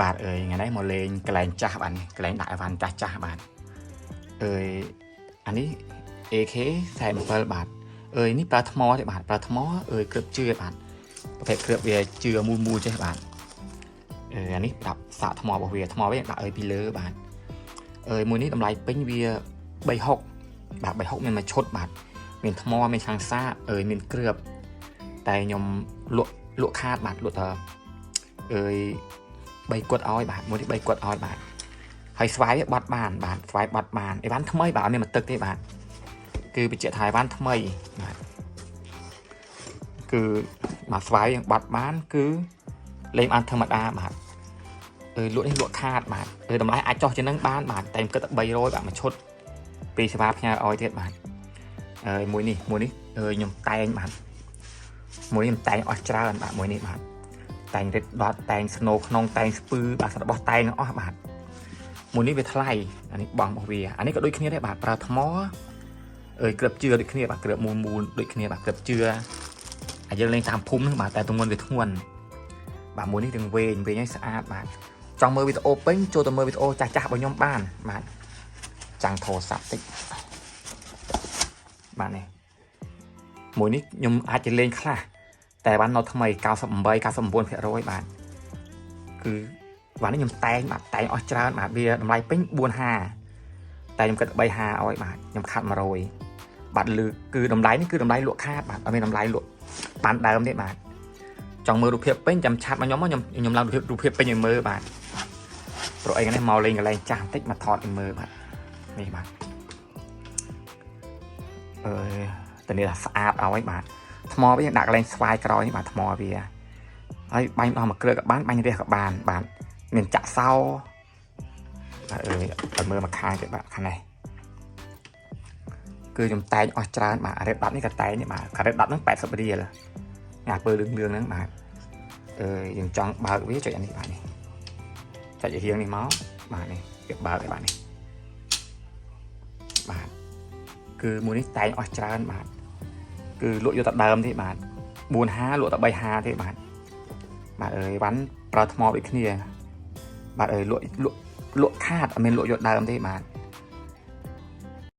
បាទអើយថ្ងៃនេះមកលេងកន្លែងចាស់បាទកន្លែងដាក់អីវ៉ាន់ចាស់ចាស់បាទអើយអានេះ AK 47បាទអើយនេះប្រើថ្មទេបាទប្រើថ្មអើយគ្រឿបជឿបាទប្រភេទគ្រឿបវាជឿមូលចេះបាទអានេះដាក់សាកថ្មរបស់វាថ្មវាដាក់អើយពីលើបាទអើយមួយនេះតម្លៃពេញវា360បាទ360មានមួយឈុតបាទមានថ្មមានខាងសាអើយមានគ្រឿបតែខ្ញុំលក់ខាតបាទលក់តអើយ3គាត់ឲ្យបាទមួយនេះ3គាត់ឲ្យបាទហើយស្វាយវាបាត់បានបាទស្វាយបាត់បានអីវ៉ាន់ថ្មីបាទអត់មានមកទឹកទេបាទគឺបញ្ជាក់ថាអីវ៉ាន់ថ្មីបាទគឺមកស្វាយបាត់បានគឺលេងបានធម្មតាបាទលក់នេះលក់ខាតបាទតម្លៃអាចចោះជាងនឹងបានបាទតែខ្ញុំគិតតែ300បាទមួយឈុតពីសេវាផ្ញើឲ្យទៀតបាទមួយនេះខ្ញុំតែងបាទមួយនេះខ្ញុំតែងអស់ច្រើនបាទមួយនេះបាទតែងរិតដតតែងស្នូក្នុងតែងស្ពឺបាទរបស់តែងអស់បាទមួយនេះវាថ្លៃអានេះបងរបស់វាអានេះក៏ដូចគ្នាដែរបាទប្រើថ្មគ្រឿបជឿដូចគ្នាបាទគ្រឿបមូលដូចគ្នាបាទគ្រឿបជឿអាយើងលេងតាមភូមិហ្នឹងបាទតែទម្ងន់វាធ្ងន់បាទមួយនេះទាំងវែងឲ្យស្អាតបាទចង់មើលវីដេអូពេញចូលទៅមើលវីដេអូចាស់របស់ខ្ញុំបានបាទចាំងធោរស័ព្ទតិចបាទនេះមួយនេះខ្ញុំអាចទៅលេងខ្លះតែបាននៅថ្មី98 99% បាទគឺបាទនេះខ្ញុំតែងបាទតែងអស់ច្រើនបាទវាតម្លៃពេញ450តែខ្ញុំគិត350ឲ្យបាទខ្ញុំខាត់100បាទលើគឺតម្លៃនេះគឺតម្លៃលក់ខាតបាទអត់មានតម្លៃលក់បានដើមទេបាទចង់មើលរូបភាពពេញចាំឆាតមកខ្ញុំឡើងរូបភាពពេញឲ្យមើលបាទព្រោះអីនេះមកលេងកន្លែងចាស់បន្តិចមកថតឲ្យមើលបាទនេះបាទតើនេះថាស្អាតឲ្យបាទថ្មវាដាក់កន្លែងស្វាយក្រោយនេះបាទថ្មវាហើយបាញ់ដល់មកគ្រឿក៏បានបាញ់រះក៏បានបាទមានចាក់សោបាទឲ្យមើលមកខាងទៀតបាទខាងនេះគឺខ្ញុំតែងអស់ច្រើនបាទរ៉េត10នេះក៏តែងនេះបាទរ៉េត10ហ្នឹង80រៀលអាពើលឿងហ្នឹងបាទយើងចង់បើកវាចុចអានេះបាទនេះចុចរៀងនេះមកបាទនេះវាបើកឯបាទនេះបាទគឺមួយនេះតែងអស់ច្រើនបាទគឺលក់យកតែដើមទេបាទ450លក់តែ350ទេបាទវ៉ាន់ប្រើថ្មដូចគ្នាបាទលក់ខាតអត់មានលក់យកដើមទេបាទ